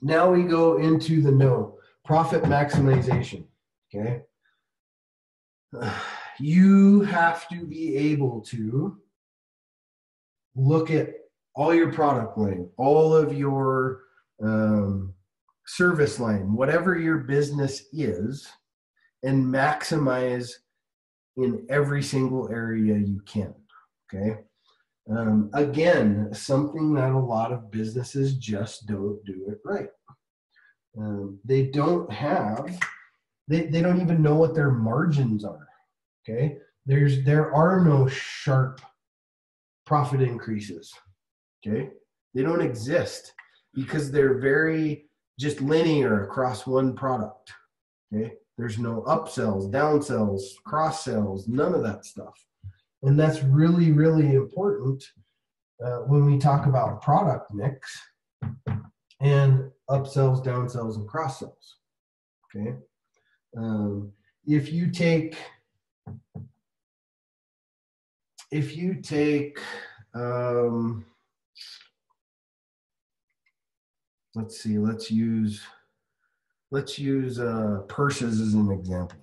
Now we go into the no, profit maximization, okay? You have to be able to look at all your product line, all of your service line, whatever your business is, and maximize in every single area you can, okay? Again, something that a lot of businesses just don't do it right. They don't even know what their margins are, okay? There are no sharp profit increases, okay? They don't exist because they're very just linear across one product, okay? There's no upsells, downsells, cross sells, none of that stuff. And that's really, really important when we talk about product mix and upsells, downsells, and cross sells, okay? If you take let's see, let's use purses as an example.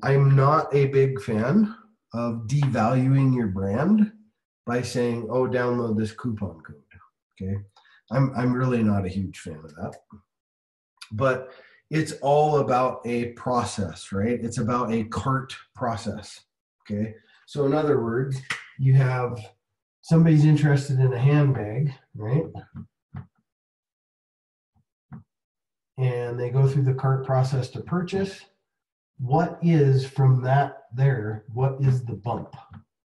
I'm not a big fan of devaluing your brand by saying, oh, download this coupon code, okay? I'm really not a huge fan of that. But it's all about a process, right? It's about a cart process, okay? So in other words, you have somebody's interested in a handbag, right? And they go through the cart process to purchase. What is from that there, what is the bump?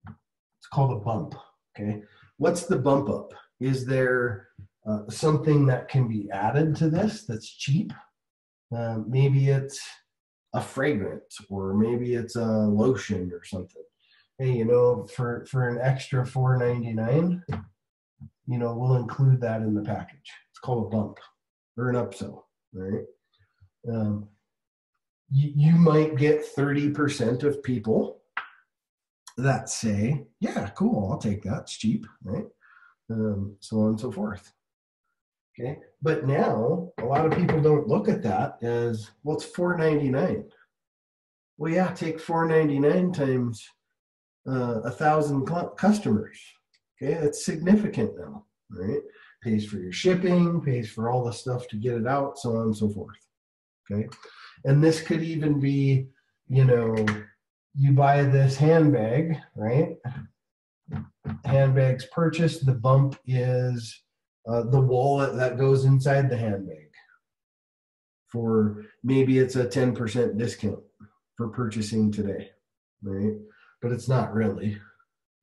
It's called a bump, okay? What's the bump up? Is there something that can be added to this that's cheap? Maybe it's a fragrance, or maybe it's a lotion or something. Hey, you know, for an extra $4.99, you know, we'll include that in the package. It's called a bump or an upsell, right? You might get 30% of people that say, yeah, cool, I'll take that, it's cheap, right? So on and so forth. Okay, but now a lot of people don't look at that as, well, it's $4.99. Well, yeah, take $4.99 times 1,000 customers. Okay, that's significant now, right? Pays for your shipping, pays for all the stuff to get it out, so on and so forth. Okay, and this could even be, you know, you buy this handbag, right? Handbags purchased, the bump is the wallet that goes inside the handbag. For maybe it's a 10% discount for purchasing today, right? But it's not really.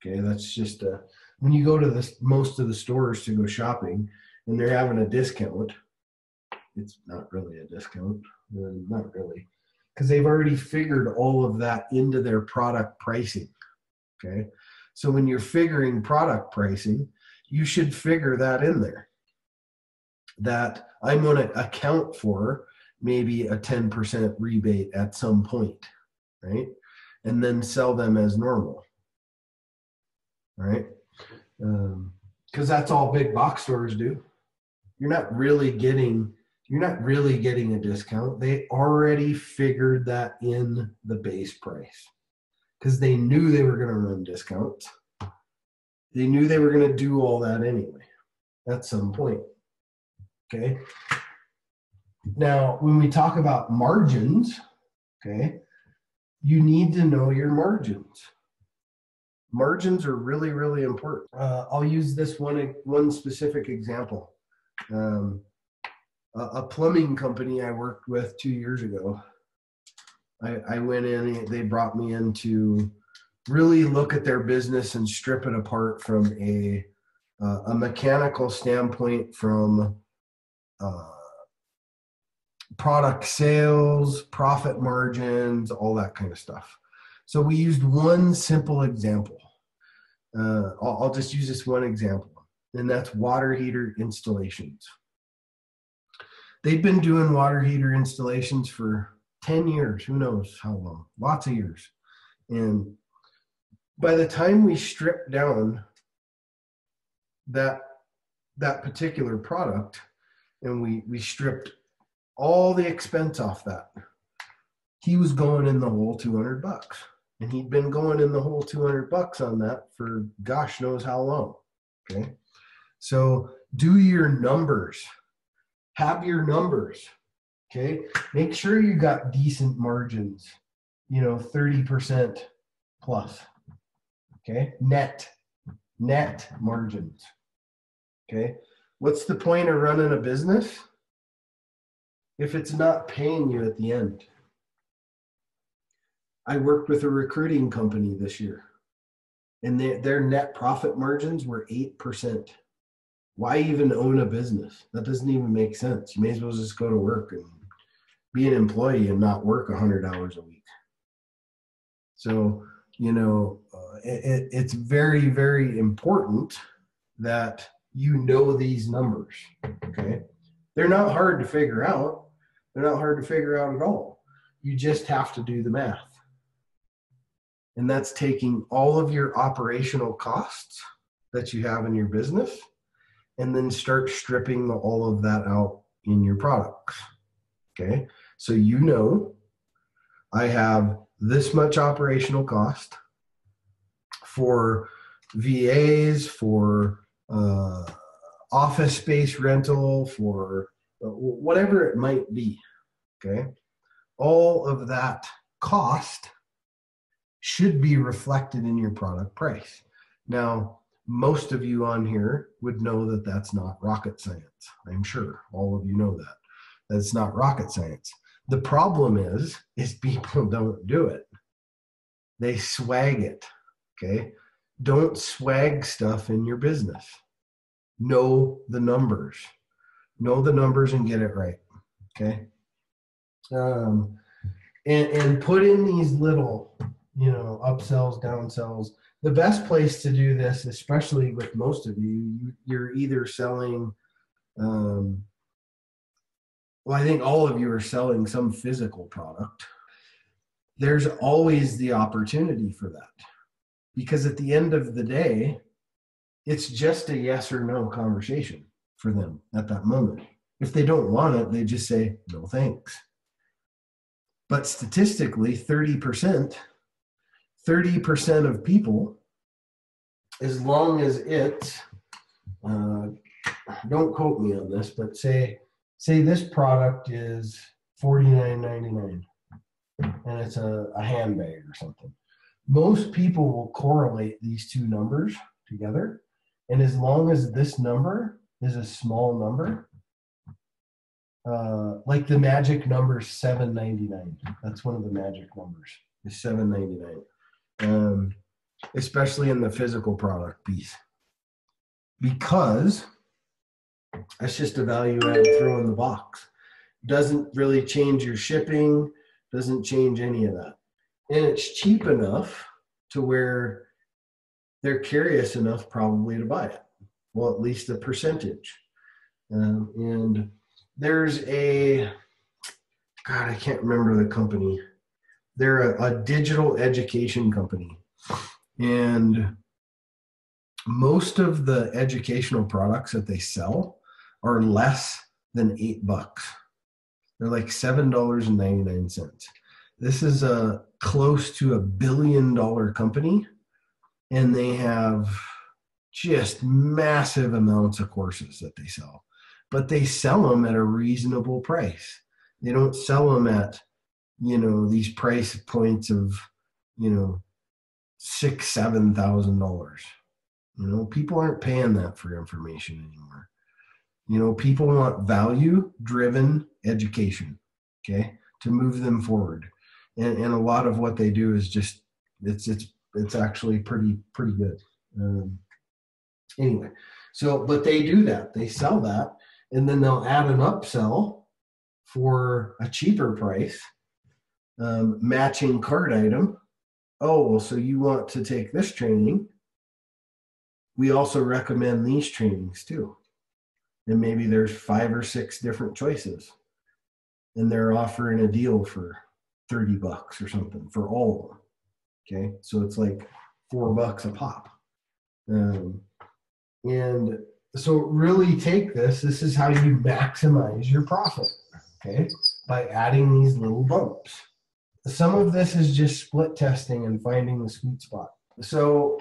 Okay, that's just when you go to most of the stores to go shopping and they're having a discount, it's not really a discount, not really, because they've already figured all of that into their product pricing. Okay, so when you're figuring product pricing, you should figure that in there, that I'm going to account for maybe a 10% rebate at some point, right? And then sell them as normal, right? Because that's all big box stores do. You're not really getting a discount. They already figured that in the base price because they knew they were going to run discounts. They knew they were going to do all that anyway at some point. Okay. Now, when we talk about margins, okay, you need to know your margins. Margins are really, really important. I'll use this one specific example. A plumbing company I worked with 2 years ago. I went in, they brought me in to really look at their business and strip it apart from a mechanical standpoint, from product sales, profit margins, all that kind of stuff. So we used one simple example. I'll just use this one example, and that's water heater installations. They've been doing water heater installations for 10 years, who knows how long, lots of years. And by the time we stripped down that particular product, and we stripped all the expense off that, he was going in the whole $200, and he'd been going in the whole $200 on that for gosh knows how long. Okay, so do your numbers, have your numbers. Okay, make sure you got decent margins, 30% plus. Okay, net margins. Okay, what's the point of running a business if it's not paying you at the end? I worked with a recruiting company this year, and their net profit margins were 8%. Why even own a business? That doesn't even make sense. You may as well just go to work and be an employee and not work 100 hours a week. So, it's very, very important that you know these numbers, okay? They're not hard to figure out. They're not hard to figure out at all. You just have to do the math. And that's taking all of your operational costs that you have in your business and then start stripping all of that out in your products, okay? So I have this much operational cost for VAs, for office space rental, for whatever it might be, okay? All of that cost should be reflected in your product price. Now, most of you on here would know that that's not rocket science. I'm sure all of you know that. That's not rocket science. The problem is people don't do it. They swag it, okay? Don't swag stuff in your business. Know the numbers. Know the numbers and get it right, okay? And put in these little, upsells, downsells. The best place to do this, especially with most of you, you're either selling, I think all of you are selling some physical product. There's always the opportunity for that. Because at the end of the day, it's just a yes or no conversation for them at that moment. If they don't want it, they just say, no thanks. But statistically, 30% of people, as long as it's, don't quote me on this, but say this product is $49.99 and it's a handbag or something. Most people will correlate these two numbers together. And as long as this number is a small number, like the magic number is $7.99. That's one of the magic numbers, is $7.99. Especially in the physical product piece. Because that's just a value add throw in the box. Doesn't really change your shipping, doesn't change any of that. And it's cheap enough to where they're curious enough probably to buy it. Well, at least a percentage. And there's I can't remember the company. They're a digital education company. And most of the educational products that they sell are less than $8. They're like $7.99. This is a close to $1 billion company, and they have just massive amounts of courses that they sell. But they sell them at a reasonable price. They don't sell them at, these price points of, $6,000-$7,000. People aren't paying that for information anymore. People want value-driven education, okay, to move them forward. And a lot of what they do is just it's actually pretty good. Anyway, but they do that. They sell that, and then they'll add an upsell for a cheaper price, matching cart item. Oh, well, so you want to take this training? We also recommend these trainings too. And maybe there's 5 or 6 different choices. And they're offering a deal for $30 or something for all of them. Okay, so it's like $4 a pop. And So really take this. This is how you maximize your profit, okay? By adding these little bumps. Some of this is just split testing and finding the sweet spot. So,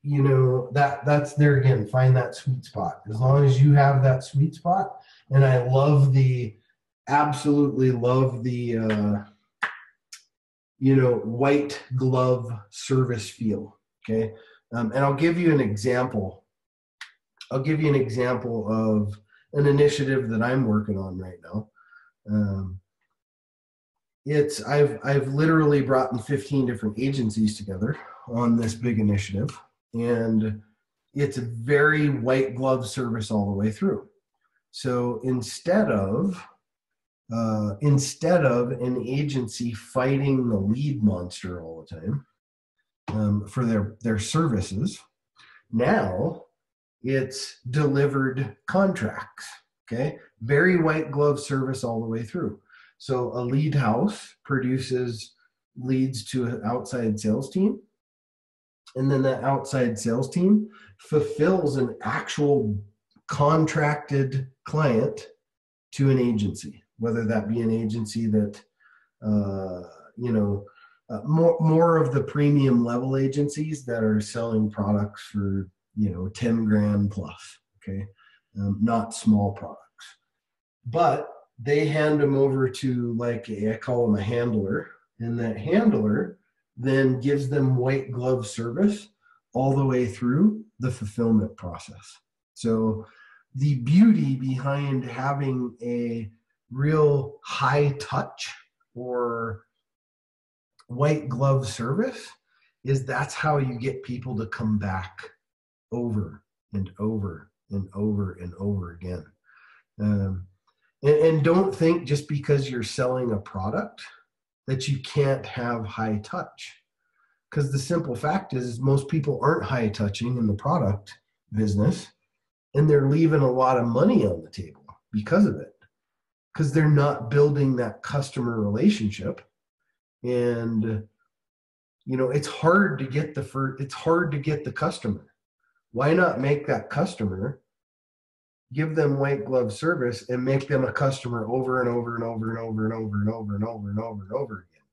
you know, that's there again, find that sweet spot. As long as you have that sweet spot, and I absolutely love the, you know, white glove service feel, okay? And I'll give you an example. I'll give you an example of an initiative that I'm working on right now. I've literally brought in 15 different agencies together on this big initiative, and it's a very white glove service all the way through. So instead of an agency fighting the lead monster all the time for their services, now it's delivered contracts. Okay, very white glove service all the way through. So a lead house produces leads to an outside sales team, and then that outside sales team fulfills an actual contracted client to an agency, whether that be an agency that, you know, more of the premium level agencies that are selling products for, you know, 10 grand plus, okay, not small products. But they hand them over to, like, I call them a handler, and that handler then gives them white glove service all the way through the fulfillment process. So the beauty behind having a real high touch or white glove service is that's how you get people to come back over and over and over and over again. And don't think just because you're selling a product that you can't have high touch. Because the simple fact is most people aren't high touching in the product business, and they're leaving a lot of money on the table because of it. Because they're not building that customer relationship. And, you know, it's hard to get the customer. Why not make that customer, give them white glove service, and make them a customer over and over and over and over and over and over and over and over and over again?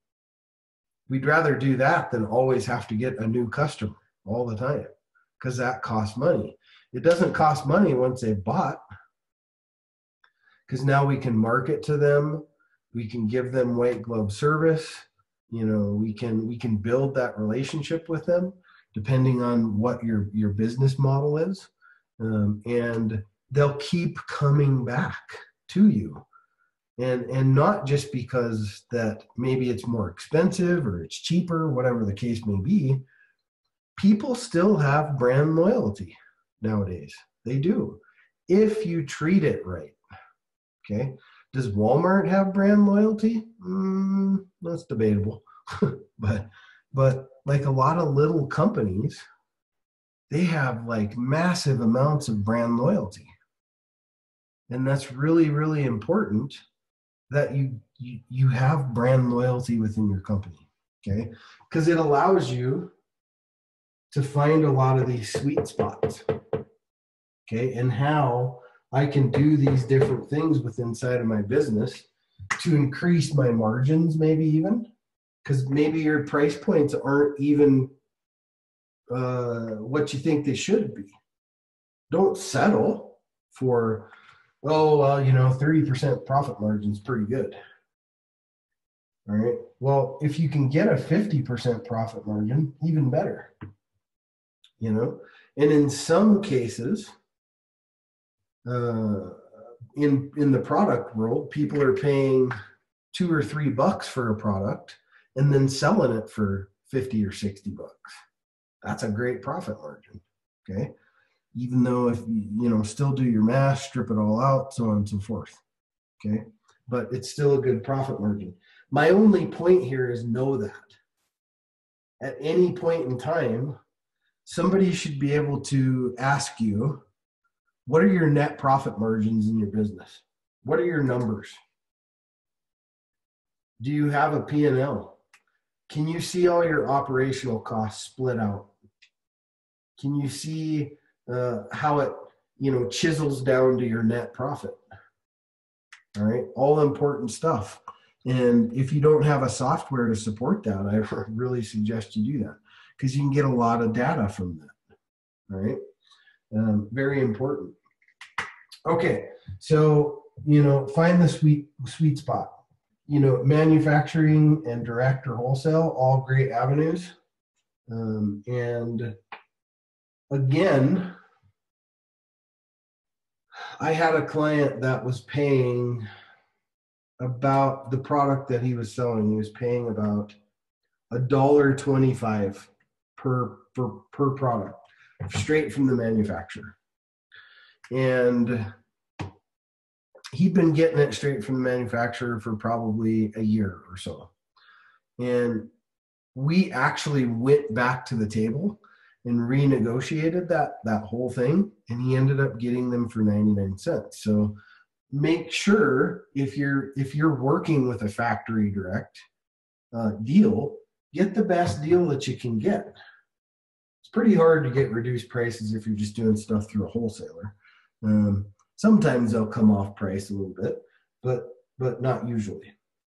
We'd rather do that than always have to get a new customer all the time, because that costs money. It doesn't cost money once they've bought, because now we can market to them, we can give them white glove service, you know, we can build that relationship with them depending on what your business model is, and they'll keep coming back to you. And not just because that maybe it's more expensive or it's cheaper, whatever the case may be. People still have brand loyalty nowadays. They do, if you treat it right. Okay. Does Walmart have brand loyalty? That's debatable. but like a lot of little companies, they have like massive amounts of brand loyalty. And that's really, really important that you have brand loyalty within your company, okay? Because it allows you to find a lot of these sweet spots, okay? And how I can do these different things within inside of my business to increase my margins, maybe even, because maybe your price points aren't even what you think they should be. Don't settle for, oh, well, you know, 30% profit margin is pretty good. All right. Well, if you can get a 50% profit margin, even better. You know, and in some cases, in the product world, people are paying $2 or $3 for a product and then selling it for $50 or $60. That's a great profit margin. Okay. Even though if you know, still do your math, strip it all out, so on and so forth. Okay. But it's still a good profit margin. My only point here is know that at any point in time, somebody should be able to ask you, what are your net profit margins in your business? What are your numbers? Do you have a P&L? Can you see all your operational costs split out? Can you see how it, chisels down to your net profit. All right, all important stuff. And if you don't have a software to support that, I really suggest you do that, because you can get a lot of data from that. All right, very important. Okay, so find the sweet spot. Manufacturing and direct or wholesale, all great avenues. And again, I had a client that was paying about the product that he was selling. He was paying about $1.25 per product, straight from the manufacturer. And he'd been getting it straight from the manufacturer for probably a year or so. And we actually went back to the table and renegotiated that whole thing, and he ended up getting them for 99 cents. So make sure if you're working with a factory direct deal, get the best deal that you can get. It's pretty hard to get reduced prices if you're just doing stuff through a wholesaler. Sometimes they'll come off price a little bit, but not usually.